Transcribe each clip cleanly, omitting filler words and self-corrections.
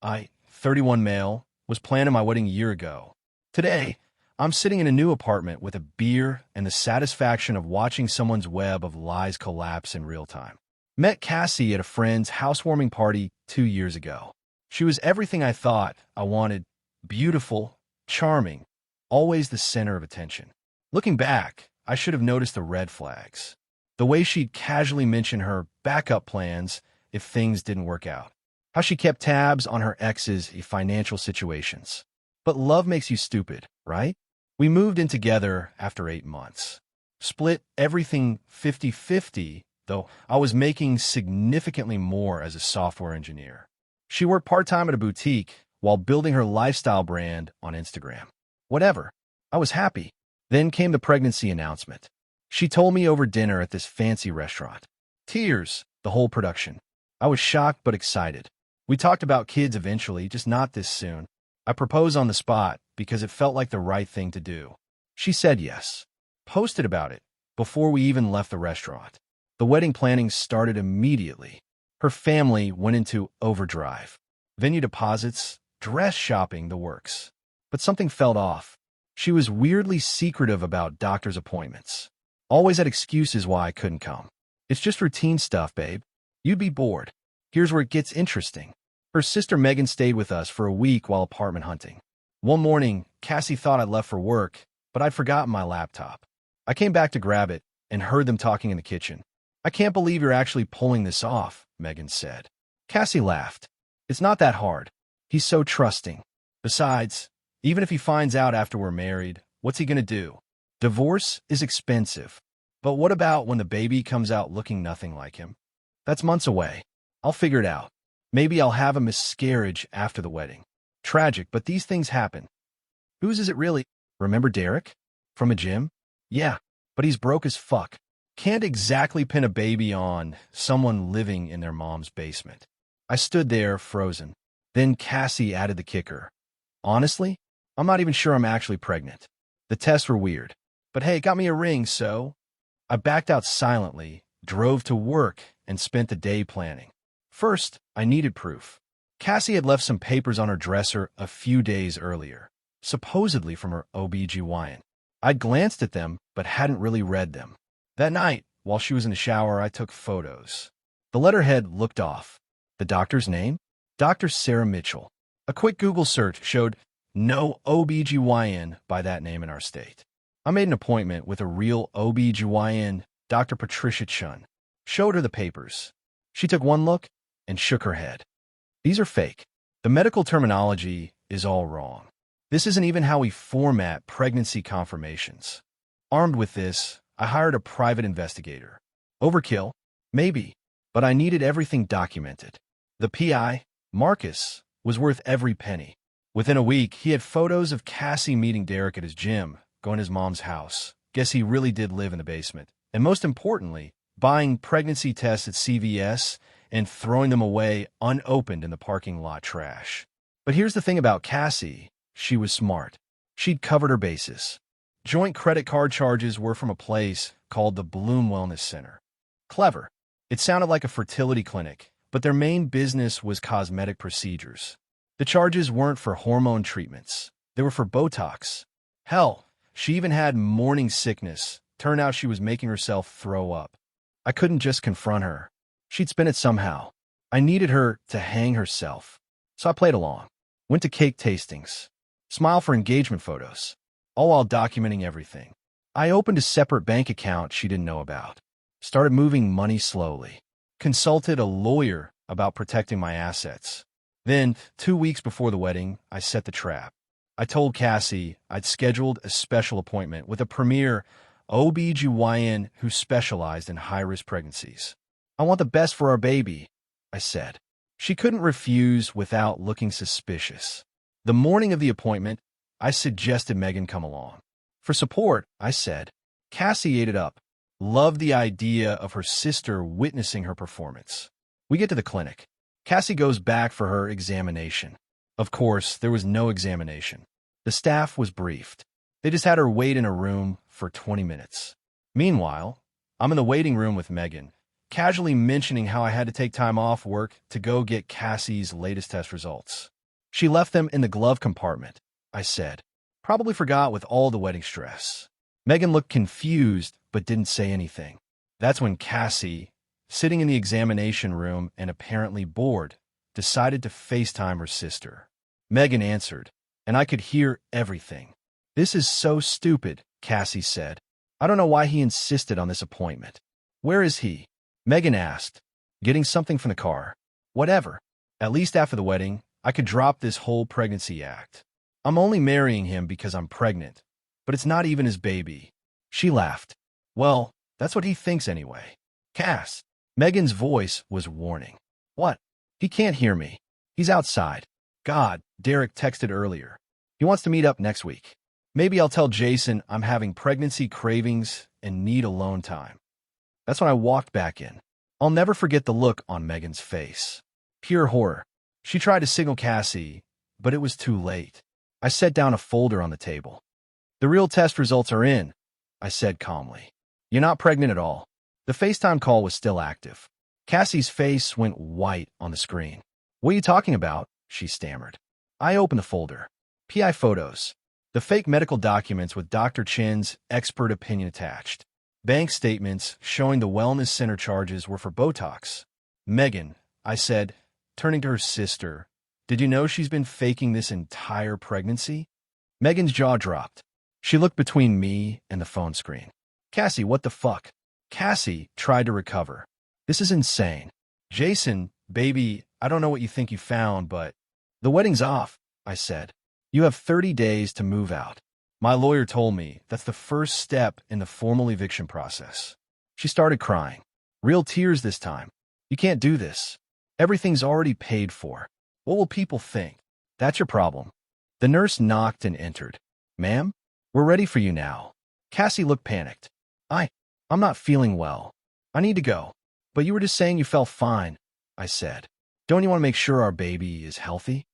I, 31 male, was planning my wedding a year ago. Today, I'm sitting in a new apartment with a beer and the satisfaction of watching someone's web of lies collapse in real time. Met Cassie at a friend's housewarming party 2 years ago. She was everything I thought I wanted: beautiful, charming, always the center of attention. Looking back, I should have noticed the red flags. The way she'd casually mention her backup plans if things didn't work out. How she kept tabs on her ex's financial situations. But love makes you stupid, right? We moved in together after 8 months. Split everything 50-50, though I was making significantly more as a software engineer. She worked part-time at a boutique while building her lifestyle brand on Instagram. Whatever. I was happy. Then came the pregnancy announcement. She told me over dinner at this fancy restaurant. Tears, the whole production. I was shocked but excited. We talked about kids eventually, just not this soon. I proposed on the spot because it felt like the right thing to do. She said yes. Posted about it before we even left the restaurant. The wedding planning started immediately. Her family went into overdrive. Venue deposits, dress shopping, the works. But something felt off. She was weirdly secretive about doctor's appointments. Always had excuses why I couldn't come. It's just routine stuff, babe. You'd be bored. Here's where it gets interesting. Her sister Megan stayed with us for a week while apartment hunting. One morning, Cassie thought I'd left for work, but I'd forgotten my laptop. I came back to grab it and heard them talking in the kitchen. I can't believe you're actually pulling this off, Megan said. Cassie laughed. It's not that hard. He's so trusting. Besides, even if he finds out after we're married, what's he gonna do? Divorce is expensive. But what about when the baby comes out looking nothing like him? That's months away. I'll figure it out. Maybe I'll have a miscarriage after the wedding. Tragic, but these things happen. Whose is it really? Remember Derek? From a gym? Yeah, but he's broke as fuck. Can't exactly pin a baby on someone living in their mom's basement. I stood there, frozen. Then Cassie added the kicker. Honestly, I'm not even sure I'm actually pregnant. The tests were weird. But hey, it got me a ring, so... I backed out silently, drove to work, and spent the day planning. First, I needed proof. Cassie had left some papers on her dresser a few days earlier, supposedly from her OB/GYN. I'd glanced at them, but hadn't really read them. That night, while she was in the shower, I took photos. The letterhead looked off. The doctor's name? Dr. Sarah Mitchell. A quick Google search showed no OB/GYN by that name in our state. I made an appointment with a real OB/GYN, Dr. Patricia Chun. Showed her the papers. She took one look and shook her head. These are fake. The medical terminology is all wrong. This isn't even how we format pregnancy confirmations. Armed with this, I hired a private investigator. Overkill? Maybe, but I needed everything documented. The PI, Marcus, was worth every penny. Within a week, he had photos of Cassie meeting Derek at his gym, going to his mom's house. Guess he really did live in the basement. And most importantly, buying pregnancy tests at CVS and throwing them away unopened in the parking lot trash. But here's the thing about Cassie. She was smart. She'd covered her bases. Joint credit card charges were from a place called the Bloom Wellness Center. Clever. It sounded like a fertility clinic, but their main business was cosmetic procedures. The charges weren't for hormone treatments. They were for Botox. Hell, she even had morning sickness. Turned out she was making herself throw up. I couldn't just confront her. She'd spin it somehow. I needed her to hang herself. So I played along. Went to cake tastings. Smiled for engagement photos. All while documenting everything. I opened a separate bank account she didn't know about. Started moving money slowly. Consulted a lawyer about protecting my assets. Then, 2 weeks before the wedding, I set the trap. I told Cassie I'd scheduled a special appointment with a premier OB/GYN who specialized in high-risk pregnancies. I want the best for our baby, I said. She couldn't refuse without looking suspicious. The morning of the appointment, I suggested Megan come along. For support, I said. Cassie ate it up. Loved the idea of her sister witnessing her performance. We get to the clinic. Cassie goes back for her examination. Of course, there was no examination. The staff was briefed. They just had her wait in a room for 20 minutes. Meanwhile, I'm in the waiting room with Megan, casually mentioning how I had to take time off work to go get Cassie's latest test results. She left them in the glove compartment, I said. Probably forgot with all the wedding stress. Megan looked confused but didn't say anything. That's when Cassie, sitting in the examination room and apparently bored, decided to FaceTime her sister. Megan answered, and I could hear everything. "This is so stupid," Cassie said. "I don't know why he insisted on this appointment." "Where is he?" Megan asked. "Getting something from the car." "Whatever. At least after the wedding, I could drop this whole pregnancy act. I'm only marrying him because I'm pregnant, but it's not even his baby." She laughed. "Well, that's what he thinks anyway." "Cass." Megan's voice was warning. "What?" "He can't hear me. He's outside." "God," Derek texted earlier. "He wants to meet up next week. Maybe I'll tell Jason I'm having pregnancy cravings and need alone time." That's when I walked back in. I'll never forget the look on Megan's face. Pure horror. She tried to signal Cassie, but it was too late. I set down a folder on the table. "The real test results are in," I said calmly. "You're not pregnant at all." The FaceTime call was still active. Cassie's face went white on the screen. "What are you talking about?" she stammered. I opened the folder. PI photos. The fake medical documents with Dr. Chin's expert opinion attached. Bank statements showing the wellness center charges were for Botox. "Megan," I said, turning to her sister, "did you know she's been faking this entire pregnancy?" Megan's jaw dropped. She looked between me and the phone screen. "Cassie, what the fuck?" Cassie tried to recover. "This is insane. Jason, baby, I don't know what you think you found, but..." "The wedding's off," I said. "You have 30 days to move out. My lawyer told me that's the first step in the formal eviction process." She started crying. Real tears this time. "You can't do this. Everything's already paid for. What will people think?" "That's your problem." The nurse knocked and entered. "Ma'am, we're ready for you now." Cassie looked panicked. I'm not feeling well. I need to go." "But you were just saying you felt fine," I said. "Don't you want to make sure our baby is healthy?"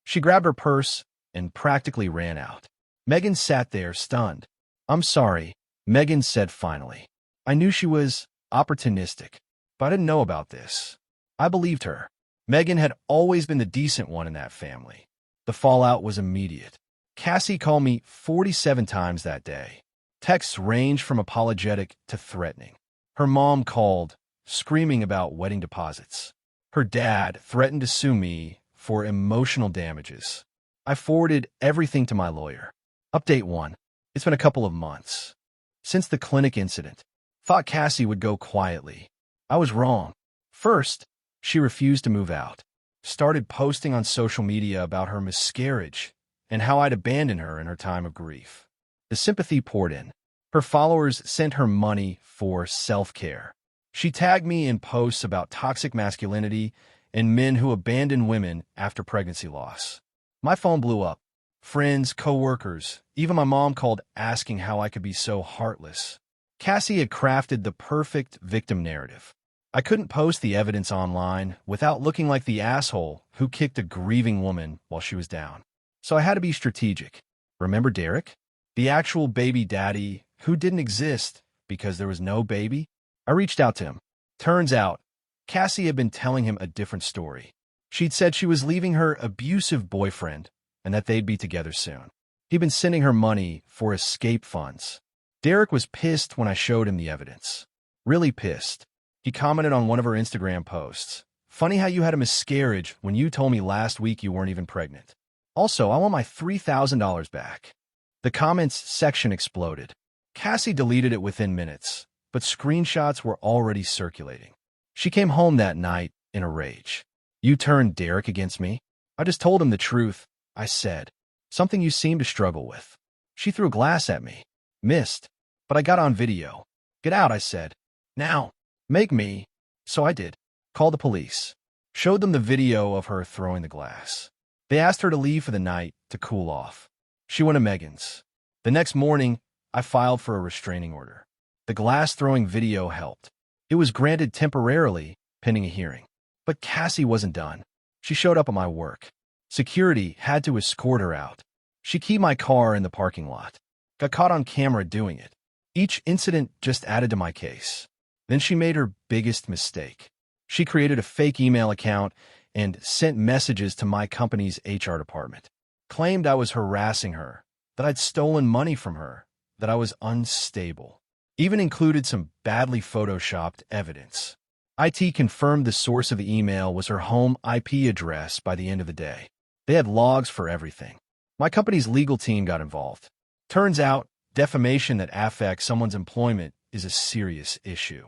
She grabbed her purse and practically ran out. Megan sat there, stunned. "I'm sorry," Megan said finally. I knew she was opportunistic, but I didn't know about this. I believed her. Megan had always been the decent one in that family. The fallout was immediate. Cassie called me 47 times that day. Texts ranged from apologetic to threatening. Her mom called, screaming about wedding deposits. Her dad threatened to sue me for emotional damages. I forwarded everything to my lawyer. Update 1. It's been a couple of months. Since the clinic incident, thought Cassie would go quietly. I was wrong. First, she refused to move out. Started posting on social media about her miscarriage and how I'd abandoned her in her time of grief. The sympathy poured in. Her followers sent her money for self-care. She tagged me in posts about toxic masculinity and men who abandon women after pregnancy loss. My phone blew up. Friends, co-workers, even my mom called asking how I could be so heartless. Cassie had crafted the perfect victim narrative. I couldn't post the evidence online without looking like the asshole who kicked a grieving woman while she was down. So I had to be strategic. Remember Derek? The actual baby daddy who didn't exist because there was no baby? I reached out to him. Turns out, Cassie had been telling him a different story. She'd said she was leaving her abusive boyfriend and that they'd be together soon. He'd been sending her money for escape funds. Derek was pissed when I showed him the evidence. Really pissed. He commented on one of her Instagram posts. "Funny how you had a miscarriage when you told me last week you weren't even pregnant. Also, I want my $3,000 back." The comments section exploded. Cassie deleted it within minutes, but screenshots were already circulating. She came home that night in a rage. "You turned Derek against me?" "I just told him the truth," I said. "Something you seem to struggle with." She threw glass at me. Missed, but I got on video. "Get out," I said. "Now. Make me." So I did. Called the police. Showed them the video of her throwing the glass. They asked her to leave for the night to cool off. She went to Megan's. The next morning, I filed for a restraining order. The glass-throwing video helped. It was granted temporarily, pending a hearing. But Cassie wasn't done. She showed up at my work. Security had to escort her out. She keyed my car in the parking lot. Got caught on camera doing it. Each incident just added to my case. Then she made her biggest mistake. She created a fake email account and sent messages to my company's HR department. Claimed I was harassing her, that I'd stolen money from her, that I was unstable. Even included some badly photoshopped evidence. IT confirmed the source of the email was her home IP address by the end of the day. They had logs for everything. My company's legal team got involved. Turns out, defamation that affects someone's employment is a serious issue.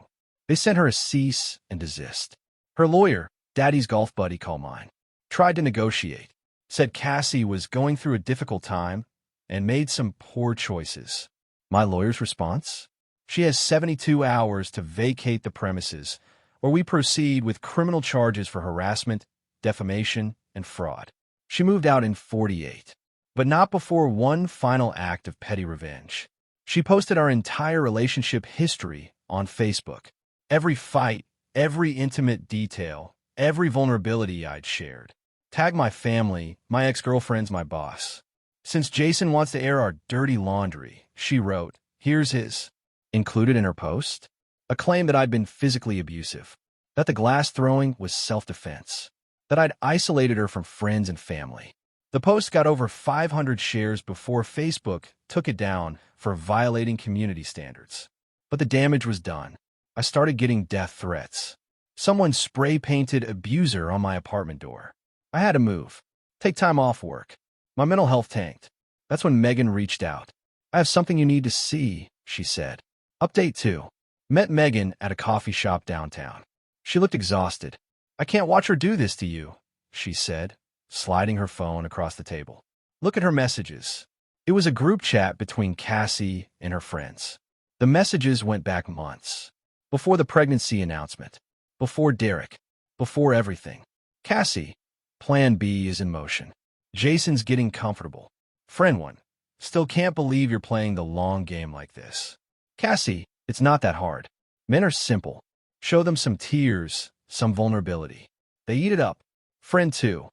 They sent her a cease and desist. Her lawyer, Daddy's golf buddy called mine, tried to negotiate, said Cassie was going through a difficult time and made some poor choices. My lawyer's response? She has 72 hours to vacate the premises, or we proceed with criminal charges for harassment, defamation, and fraud. She moved out in 48, but not before one final act of petty revenge. She posted our entire relationship history on Facebook. Every fight, every intimate detail, every vulnerability I'd shared. Tagged my family, my ex-girlfriends, my boss. Since Jason wants to air our dirty laundry, she wrote, here's his. Included in her post? A claim that I'd been physically abusive, that the glass throwing was self-defense, that I'd isolated her from friends and family. The post got over 500 shares before Facebook took it down for violating community standards. But the damage was done. I started getting death threats. Someone spray-painted abuser on my apartment door. I had to move, take time off work. My mental health tanked. That's when Megan reached out. I have something you need to see, she said. Update 2. Met Megan at a coffee shop downtown. She looked exhausted. I can't watch her do this to you, she said, sliding her phone across the table. Look at her messages. It was a group chat between Cassie and her friends. The messages went back months. Before the pregnancy announcement. Before Derek. Before everything. Cassie, Plan B is in motion. Jason's getting comfortable. Friend 1. Still can't believe you're playing the long game like this. Cassie, it's not that hard. Men are simple. Show them some tears, some vulnerability. They eat it up. Friend 2.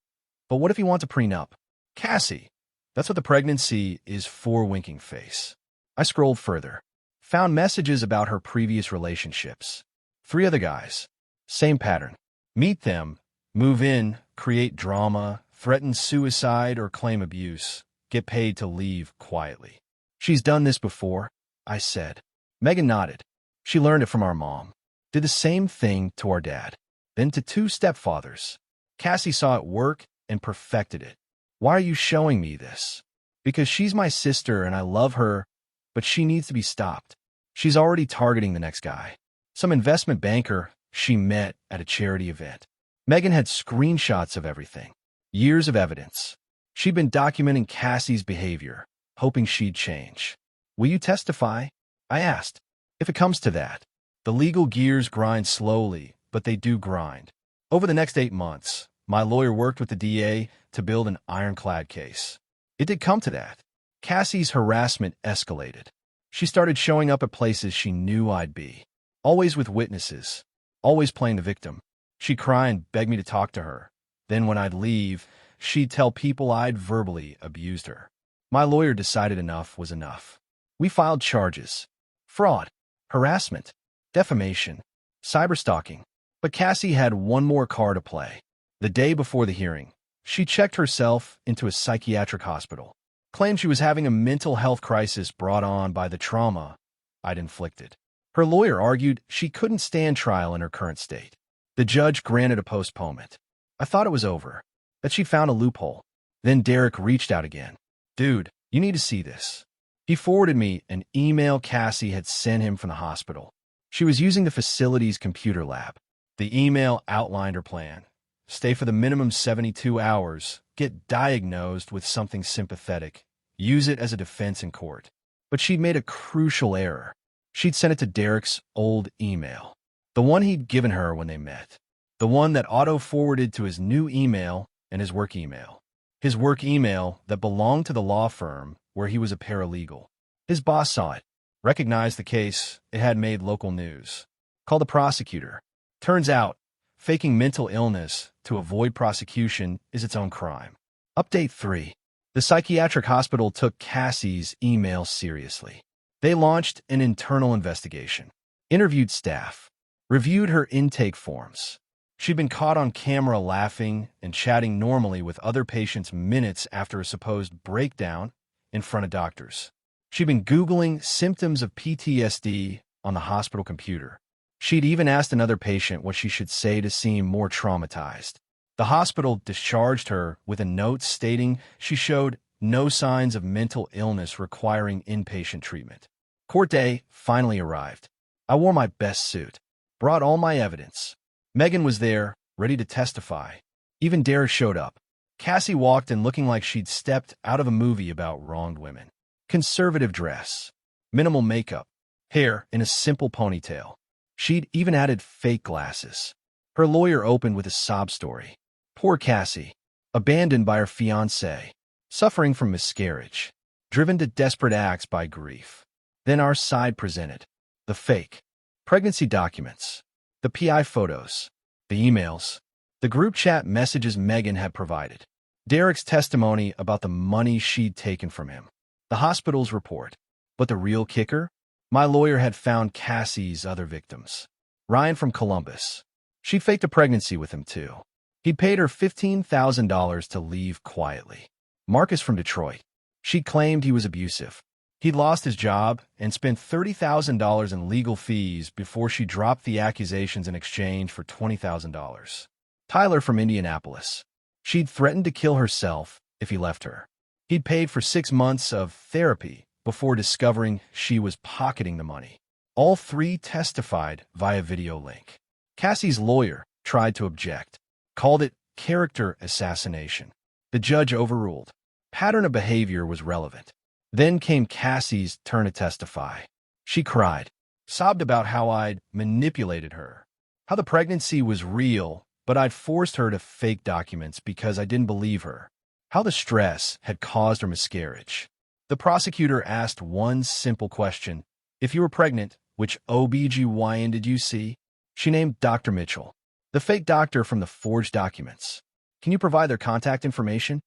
But what if you want to prenup? Cassie, that's what the pregnancy is for, winking face. I scrolled further. Found messages about her previous relationships. 3 other guys. Same pattern. Meet them, move in, create drama, threaten suicide or claim abuse, get paid to leave quietly. She's done this before, I said. Megan nodded. She learned it from our mom. Did the same thing to our dad. Then to 2 stepfathers. Cassie saw it work and perfected it. Why are you showing me this? Because she's my sister and I love her, but she needs to be stopped. She's already targeting the next guy. Some investment banker she met at a charity event. Megan had screenshots of everything. Years of evidence. She'd been documenting Cassie's behavior, hoping she'd change. Will you testify? I asked. If it comes to that. The legal gears grind slowly, but they do grind. Over the next 8 months, my lawyer worked with the DA to build an ironclad case. It did come to that. Cassie's harassment escalated. She started showing up at places she knew I'd be. Always with witnesses. Always playing the victim. She'd cry and beg me to talk to her. Then when I'd leave, she'd tell people I'd verbally abused her. My lawyer decided enough was enough. We filed charges. Fraud. Harassment. Defamation. Cyberstalking. But Cassie had one more card to play. The day before the hearing, she checked herself into a psychiatric hospital. Claimed she was having a mental health crisis brought on by the trauma I'd inflicted. Her lawyer argued she couldn't stand trial in her current state. The judge granted a postponement. I thought it was over, that she'd found a loophole. Then Derek reached out again. Dude, you need to see this. He forwarded me an email Cassie had sent him from the hospital. She was using the facility's computer lab. The email outlined her plan. Stay for the minimum 72 hours, get diagnosed with something sympathetic, use it as a defense in court. But she'd made a crucial error. She'd sent it to Derek's old email, the one he'd given her when they met, the one that auto-forwarded to his new email and his work email. His work email that belonged to the law firm where he was a paralegal. His boss saw it, recognized the case. It had made local news. Called the prosecutor. Turns out, faking mental illness to avoid prosecution is its own crime. Update 3. The psychiatric hospital took Cassie's email seriously. They launched an internal investigation. Interviewed staff. reviewed her intake forms. She'd been caught on camera laughing and chatting normally with other patients minutes after a supposed breakdown in front of doctors. She'd been Googling symptoms of PTSD on the hospital computer. She'd even asked another patient what she should say to seem more traumatized. The hospital discharged her with a note stating she showed no signs of mental illness requiring inpatient treatment. Court day finally arrived. I wore my best suit, brought all my evidence. Megan was there, ready to testify. Even Derek showed up. Cassie walked in looking like she'd stepped out of a movie about wronged women. Conservative dress, minimal makeup, hair in a simple ponytail. She'd even added fake glasses. Her lawyer opened with a sob story. Poor Cassie, abandoned by her fiancé, suffering from miscarriage, driven to desperate acts by grief. Then our side presented the fake pregnancy documents, the PI photos, the emails, the group chat messages Megan had provided, Derek's testimony about the money she'd taken from him, the hospital's report. But the real kicker? My lawyer had found Cassie's other victims. Ryan from Columbus. She faked a pregnancy with him, too. He'd paid her $15,000 to leave quietly. Marcus from Detroit. She claimed he was abusive. He'd lost his job and spent $30,000 in legal fees before she dropped the accusations in exchange for $20,000. Tyler from Indianapolis. She'd threatened to kill herself if he left her. He'd paid for 6 months of therapy before discovering she was pocketing the money. All three testified via video link. Cassie's lawyer tried to object, called it character assassination. The judge overruled. Pattern of behavior was relevant. Then came Cassie's turn to testify. She cried, sobbed about how I'd manipulated her, how the pregnancy was real, but I'd forced her to fake documents because I didn't believe her, how the stress had caused her miscarriage. The prosecutor asked one simple question. If you were pregnant, which OBGYN did you see? She named Dr. Mitchell, the fake doctor from the forged documents. Can you provide their contact information?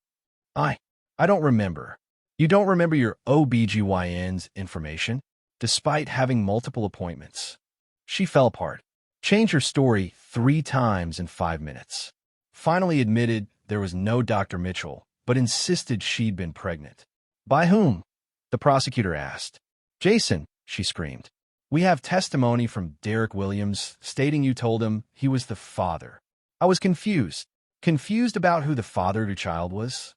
I don't remember. You don't remember your OBGYN's information, despite having multiple appointments. She fell apart, changed her story 3 times in 5 minutes. Finally admitted there was no Dr. Mitchell, but insisted she'd been pregnant. By whom? The prosecutor asked. Jason, she screamed. We have testimony from Derek Williams stating you told him he was the father. I was confused. Confused about who the father to child was?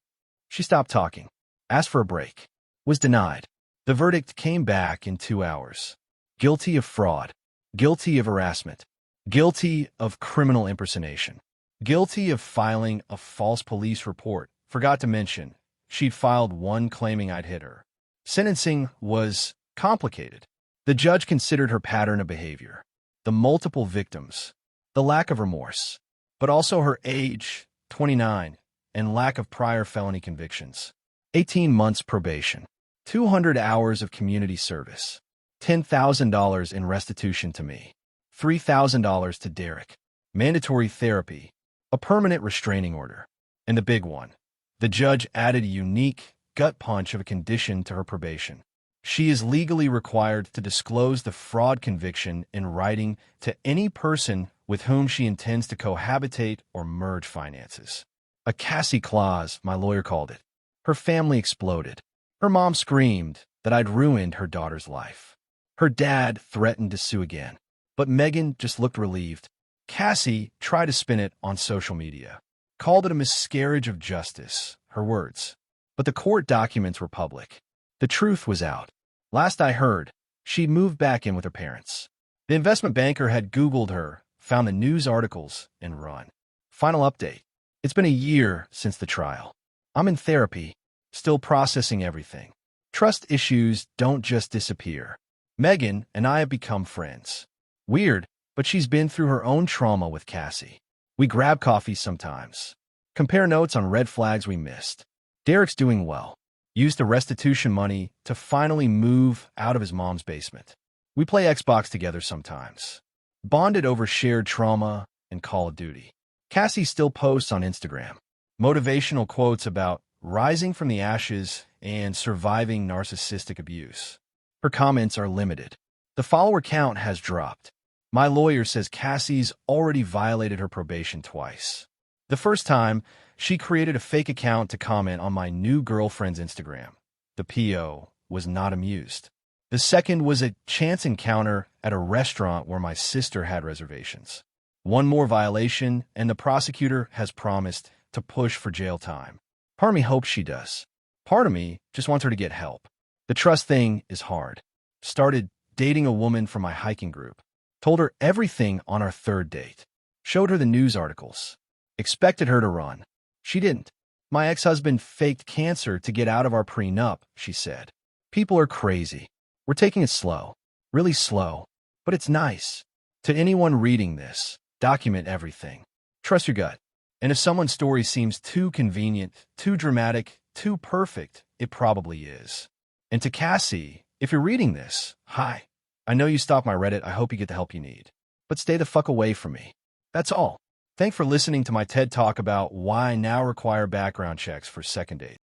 She stopped talking. Asked for a break. Was denied. The verdict came back in 2 hours. Guilty of fraud. Guilty of harassment. Guilty of criminal impersonation. Guilty of filing a false police report. Forgot to mention, she'd filed one claiming I'd hit her. Sentencing was complicated. The judge considered her pattern of behavior, the multiple victims, the lack of remorse, but also her age, 29, and lack of prior felony convictions. 18 months probation, 200 hours of community service, $10,000 in restitution to me, $3,000 to Derek, mandatory therapy, a permanent restraining order, and the big one. The judge added a unique gut punch of a condition to her probation. She is legally required to disclose the fraud conviction in writing to any person with whom she intends to cohabitate or merge finances. A Cassie clause, my lawyer called it. Her family exploded. Her mom screamed that I'd ruined her daughter's life. Her dad threatened to sue again, but Megan just looked relieved. Cassie tried to spin it on social media, called it a miscarriage of justice, her words. But the court documents were public. The truth was out. Last I heard, she'd moved back in with her parents. The investment banker had Googled her, found the news articles, and run. Final update. It's been a year since the trial. I'm in therapy, still processing everything. Trust issues don't just disappear. Megan and I have become friends. Weird, but she's been through her own trauma with Cassie. We grab coffee sometimes. Compare notes on red flags we missed. Derek's doing well. Used the restitution money to finally move out of his mom's basement. We play Xbox together sometimes. Bonded over shared trauma and Call of Duty. Cassie still posts on Instagram motivational quotes about rising from the ashes and surviving narcissistic abuse. Her comments are limited. The follower count has dropped. My lawyer says Cassie's already violated her probation twice. The first time, she created a fake account to comment on my new girlfriend's Instagram. The PO was not amused. The second was a chance encounter at a restaurant where my sister had reservations. One more violation, and the prosecutor has promised to push for jail time. Part of me hopes she does. Part of me just wants her to get help. The trust thing is hard. Started dating a woman from my hiking group. Told her everything on our third date. Showed her the news articles. Expected her to run. She didn't. My ex-husband faked cancer to get out of our prenup, she said. People are crazy. We're taking it slow. Really slow. But it's nice. To anyone reading this, document everything. Trust your gut. And if someone's story seems too convenient, too dramatic, too perfect, it probably is. And to Cassie, if you're reading this, hi. I know you stalk my Reddit. I hope you get the help you need. But stay the fuck away from me. That's all. Thanks for listening to my TED Talk about why I now require background checks for second dates.